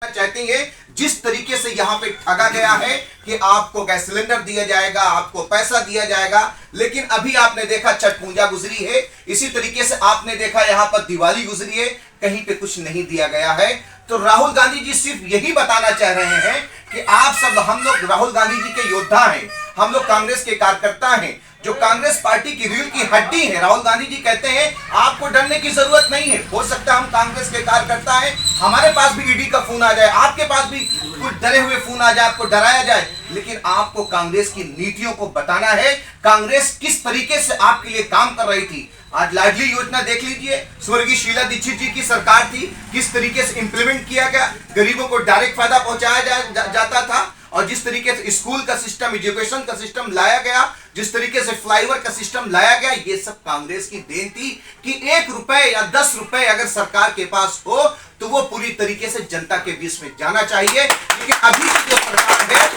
चाहती है जिस तरीके से यहाँ पे ठगा गया है कि आपको गैस सिलेंडर दिया जाएगा, आपको पैसा दिया जाएगा, लेकिन अभी आपने देखा छठ पूजा गुजरी है, इसी तरीके से आपने देखा यहाँ पर दिवाली गुजरी है, कहीं पे कुछ नहीं दिया गया है। तो राहुल गांधी जी सिर्फ यही बताना चाह रहे हैं कि आप सब, हम लोग राहुल गांधी जी के योद्धा हैं, हम लोग कांग्रेस के कार्यकर्ता हैं, जो कांग्रेस पार्टी की रीढ़ की हड्डी है। राहुल गांधी जी कहते हैं आपको डरने की जरूरत नहीं है। हो सकता है हम कांग्रेस के कार्यकर्ता हैं, हमारे पास भी ईडी का फोन आ जाए, आपके पास भी कुछ डरे हुए फोन आ जाए, आपको डराया जाए, लेकिन आपको कांग्रेस की नीतियों को बताना है, कांग्रेस किस तरीके से आपके लिए काम कर रही थी। आज लाडली योजना देख लीजिए, स्वर्गीय शीला दीक्षित जी की सरकार थी, किस तरीके से इंप्लीमेंट किया गया, गरीबों को डायरेक्ट फायदा पहुंचाया जाता था, और जिस तरीके से स्कूल का सिस्टम, एजुकेशन का सिस्टम लाया गया, जिस तरीके से फ्लाईओवर का सिस्टम लाया गया, ये सब कांग्रेस की देन थी कि 1 रुपए या 10 रुपए अगर सरकार के पास हो तो वो पूरी तरीके से जनता के बीच में जाना चाहिए। लेकिन अभी की जो सरकार है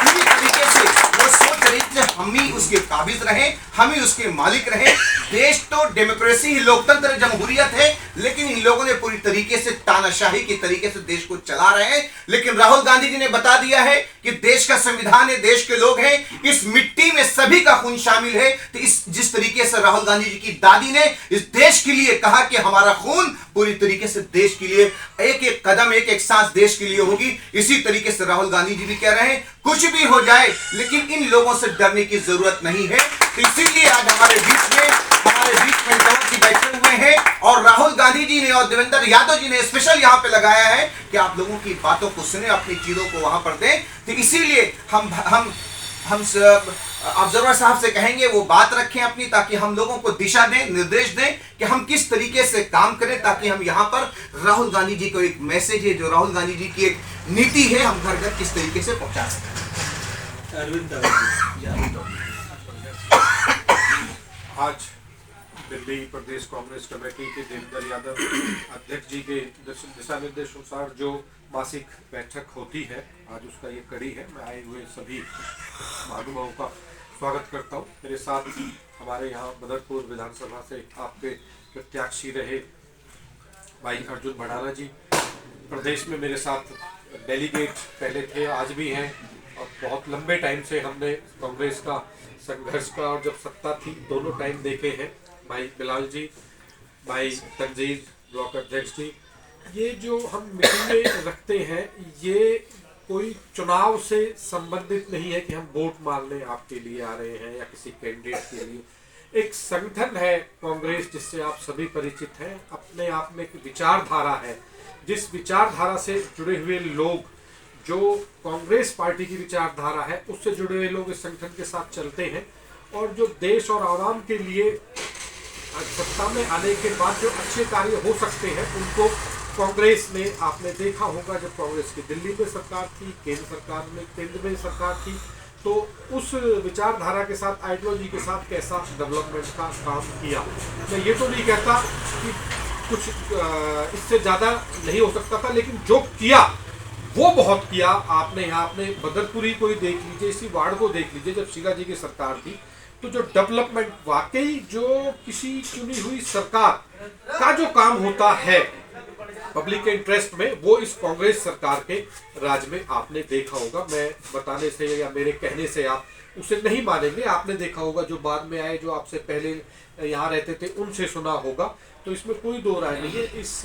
पूरी तरीके से वो सोच रही थी हम ही उसके काबिज रहें, हम ही उसके मालिक रहें। देश तो डेमोक्रेसी, लोकतंत्र, जमहूरियत है, लेकिन इन लोगों ने पूरी तरीके से तानाशाही के तरीके से देश को चला रहे हैं। लेकिन राहुल गांधी जी ने बता दिया है कि देश का संविधान है, देश के लोग हैं, इस मिट्टी में सभी का खून शामिल है। तो इस जिस तरीके से राहुल गांधी जी की दादी ने इस देश के लिए कहा कि हमारा खून पूरी तरीके से देश के लिए, एक एक कदम, एक एक सांस देश के लिए होगी, इसी तरीके से राहुल गांधी जी भी कह रहे हैं कुछ भी हो जाए लेकिन इन लोगों से डरने की जरूरत नहीं है। तो इसीलिए आज हमारे बीच में जी बैठे हुए हैं, और राहुल गांधी जी ने और देवेंद्र यादव जी ने स्पेशल यहाँ पे लगाया है कि आप लोगों की बातों को सुने, अपनी चीजों को वहां पर दें। तो इसीलिए हम ऑब्जर्वर साहब से कहेंगे वो बात रखें अपनी, ताकि हम लोगों को दिशा दें, निर्देश दें कि हम किस तरीके से काम करें, ताकि हम यहाँ पर राहुल गांधी जी को एक मैसेज है, जो राहुल गांधी जी की एक नीति है, हम घर घर किस तरीके से पहुंचा सकें। आज दिल्ली प्रदेश कांग्रेस कमेटी के देवेंद्र यादव अध्यक्ष जी के दिशा निर्देश अनुसार जो मासिक बैठक होती है, आज उसका ये कड़ी है। मैं आए हुए सभी महानुभावों का स्वागत करता हूँ। मेरे साथ हमारे यहाँ बदरपुर विधानसभा से आपके प्रत्याशी रहे भाई अर्जुन भड़ाना जी, प्रदेश में मेरे साथ डेलीगेट पहले थे, आज भी हैं, और बहुत लंबे टाइम से हमने कांग्रेस का संघर्ष का और जब सत्ता थी दोनों टाइम देखे हैं। भाई बिलाल जी, भाई तंजीर ब्लॉक अध्यक्ष जी, ये जो हम मीटिंगें रखते हैं ये कोई चुनाव से संबंधित नहीं है कि हम वोट मांगने आपके लिए आ रहे हैं या किसी कैंडिडेट के लिए। एक संगठन है कांग्रेस जिससे आप सभी परिचित हैं, अपने आप में एक विचारधारा है, जिस विचारधारा से जुड़े हुए लोग, जो कांग्रेस पार्टी की विचारधारा है उससे जुड़े हुए लोग इस संगठन के साथ चलते हैं, और जो देश और आवाम के लिए सत्ता में आने के बाद जो अच्छे कार्य हो सकते हैं उनको कांग्रेस ने, आपने देखा होगा जब कांग्रेस की दिल्ली में सरकार थी, केंद्र में सरकार थी, तो उस विचारधारा के साथ, आइडियोलॉजी के साथ कैसा डेवलपमेंट का काम किया। मैं ये तो नहीं कहता कि कुछ इससे ज़्यादा नहीं हो सकता था, लेकिन जो किया वो बहुत किया। आपने यहाँ अपने बदरपुरी को ही देख लीजिए, इसी वार्ड को देख लीजिए, जब शीला जी की सरकार थी तो जो डेवलपमेंट, वाकई जो किसी चुनी हुई सरकार का जो काम होता है पब्लिक के इंटरेस्ट में, वो इस कांग्रेस सरकार के राज में आपने देखा होगा। मैं बताने से या मेरे कहने से आप उसे नहीं मानेंगे, आपने देखा होगा, जो बाद में आए, जो आपसे पहले यहाँ रहते थे, उनसे सुना होगा। तो इसमें कोई दो राय नहीं है। इस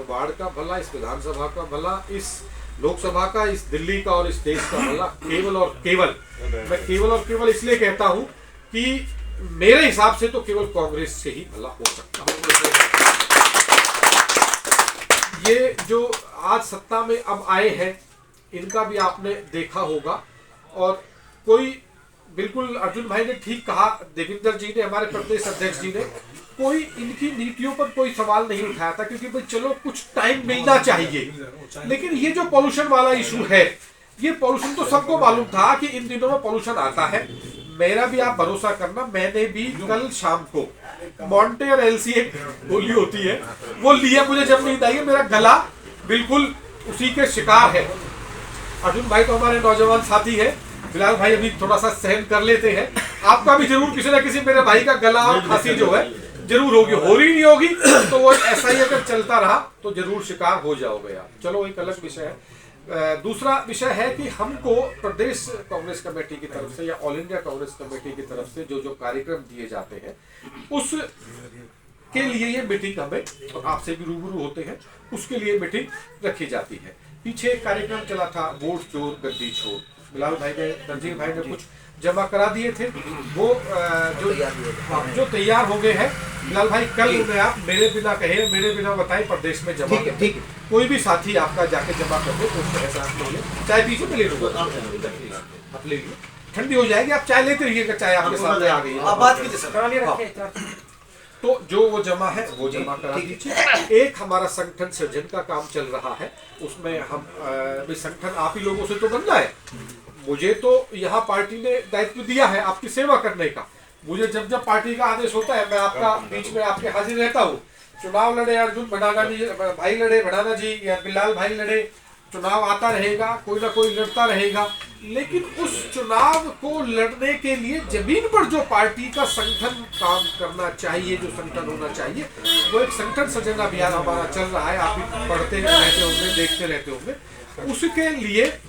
वार्ड का भला, इस विधानसभा का भला, इस लोकसभा का, इस दिल्ली का और इस देश का भला केवल और केवल, मैं केवल और केवल इसलिए कहता हूं कि मेरे हिसाब से तो केवल कांग्रेस से ही भला हो सकता है। ये जो आज सत्ता में अब आए हैं, इनका भी आपने देखा होगा, और कोई बिल्कुल अर्जुन भाई ने ठीक कहा, देवेंद्र जी ने, हमारे प्रदेश अध्यक्ष जी ने, कोई इनकी नीतियों पर कोई सवाल नहीं उठाया था, क्योंकि भाई चलो कुछ टाइम मिलना चाहिए। लेकिन ये जो पॉल्यूशन वाला इशू है, ये पॉल्यूशन तो सबको मालूम था कि इन दिनों में पॉल्यूशन आता है। मेरा भी आप भरोसा करना, मैंने भी कल शाम को मॉन्टेयर एलसी एक गोली होती है वो लिया, मुझे जब नींद आई, मेरा गला बिल्कुल उसी के शिकार है। अर्जुन भाई तो हमारे नौजवान साथी है, बिलाल भाई अभी थोड़ा सा सहन कर लेते हैं, आपका भी जरूर किसी न किसी मेरे भाई का गला और खांसी जो है जरूर होगी, हो रही नहीं होगी तो वो ऐसा ही अगर चलता रहा तो जरूर शिकार हो जाओगे आप। चलो एक अलग विषय है। दूसरा विषय है कि हमको प्रदेश कांग्रेस कमेटी की तरफ से या ऑल इंडिया कांग्रेस कमेटी की तरफ से जो जो कार्यक्रम दिए जाते हैं उस के लिए ये मीटिंग हमें, और आपसे भी रूबरू होते हैं, उसके लिए मीटिंग रखी जाती है। पीछे एक कार्यक्रम चला था वोट चोर गद्दी छोड़, बिलाल भाई ने, नजीर भाई ने कुछ जमा करा दिए थे, वो जो तैयार हो गए हैं। बिलाल भाई कल उन्हें आप मेरे बिना कहे, मेरे बिना बताए प्रदेश में जमा कर, ठीक है, कोई भी साथी आपका जाके जमा कर दे तो उसका एहसास नहीं है। चाय पीछे में ले लूंगा, आप ले लीजिए, ठंडी हो जाएगी, आप चाय लेते रहिएगा, चाय आपके सामने आ गई है। तो जो वो जमा है वो जमा करा दीजिए। एक हमारा संगठन सृजन का काम चल रहा है, उसमें हम संगठन आप ही लोगों से तो बनना है। मुझे तो यहाँ पार्टी ने दायित्व दिया है आपकी सेवा करने का। मुझे जब जब पार्टी का आदेश होता है मैं आपका बीच में आपके हाजिर रहता हूँ। चुनाव लड़े अर्जुन भड़ाना जी भाई लड़े, भड़ाना जी या बिलाल भाई लड़े, चुनाव आता रहेगा, कोई ना कोई लड़ता रहेगा, लेकिन उस चुनाव को लड़ने के लिए जमीन पर जो पार्टी का संगठन काम करना चाहिए, जो संगठन होना चाहिए, वो एक संगठन सृजन अभियान हमारा चल रहा है। आप भी पढ़ते रहते होंगे, देखते रहते होंगे। उसके लिए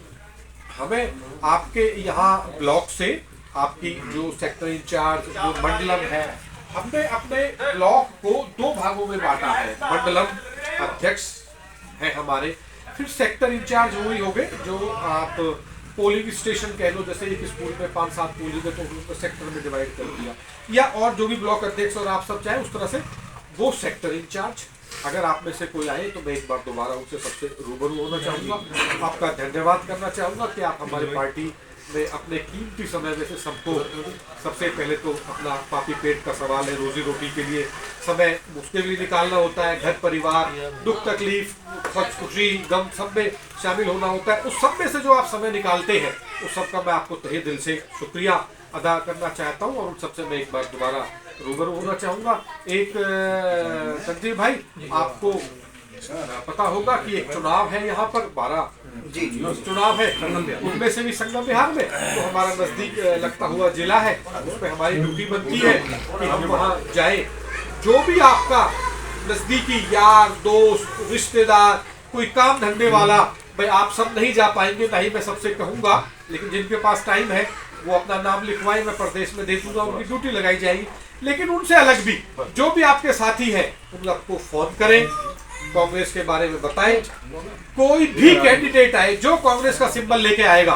हमें आपके यहाँ ब्लॉक से आपकी जो सेक्टर इंचार्ज, जो मंडलम है, हमने अपने ब्लॉक को 2 भागों में बांटा है। मंडलम अध्यक्ष है हमारे, फिर सेक्टर इंचार्ज वही हो गए जो आप पोलिंग स्टेशन कह लो, जैसे एक स्कूल में 5-7 पोलिंग है तो उनको सेक्टर में डिवाइड कर दिया, या और जो भी ब्लॉक अध्यक्ष और आप सब चाहे उस तरह से वो सेक्टर इंचार्ज। अगर आप में से कोई आए तो मैं एक बार दोबारा उनसे सबसे रूबरू होना चाहूँगा, आपका धन्यवाद करना चाहूँगा कि आप हमारी पार्टी में अपने कीमती समय में से सबको, सबसे पहले तो अपना पापी पेट का सवाल है, रोजी रोटी के लिए समय उसके लिए निकालना होता है, घर परिवार, दुख तकलीफ, खुशी गम सब में शामिल होना होता है। उस सब में से जो आप समय निकालते हैं उस सब का मैं आपको तहे दिल से शुक्रिया अदा करना चाहता हूँ, और उन सबसे मैं एक बार दोबारा रूबरू होना चाहूँगा। एक संजीव भाई, आपको पता होगा कि एक चुनाव है यहाँ पर 12 चुनाव है, उनमें से भी संगम बिहार में तो हमारा नजदीक लगता हुआ जिला है, उसमें हमारी ड्यूटी बनती है कि हम वहाँ जाए। जो भी आपका नजदीकी यार दोस्त रिश्तेदार कोई काम धंधे वाला, भाई आप सब नहीं जा पाएंगे, नहीं मैं सबसे कहूँगा, लेकिन जिनके पास टाइम है वो अपना नाम लिखवाएं, मैं प्रदेश में दे दूंगा, उनकी ड्यूटी लगाई जाएगी। लेकिन उनसे अलग भी जो भी आपके साथी हैं उन सबको फोन करें, कांग्रेस के बारे में बताएं। कोई भी कैंडिडेट आए जो कांग्रेस का सिंबल लेके आएगा,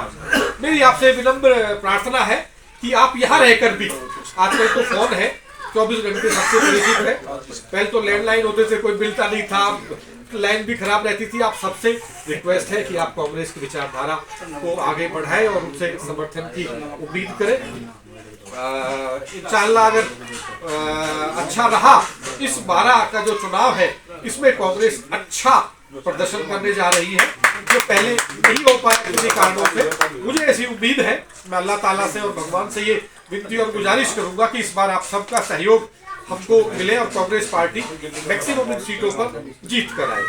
मेरी आपसे विनम्र प्रार्थना है कि आप यहाँ रहकर भी, आजकल तो फोन है 24 घंटे सबसे परिचित है, पहले तो लैंडलाइन होते थे, कोई मिलता नहीं था, लाइन भी खराब रहती थी। आप सबसे रिक्वेस्ट है कि आप कांग्रेस की विचारधारा को आगे बढ़ाएं और उनसे समर्थन की उम्मीद करें। इंशाअल्लाह अगर अच्छा रहा इस 12 का जो चुनाव है, इसमें कांग्रेस अच्छा प्रदर्शन करने जा रही है, जो पहले नहीं हो पाया किसी कारणों से। मुझे ऐसी उम्मीद है, मैं अल्लाह ताला से और भगवान से ये विनती और गुजारिश करूंगा कि इस बार आप सबका सहयोग हमको मिले और कांग्रेस पार्टी मैक्सिमम सीटों पर जीत कर आए।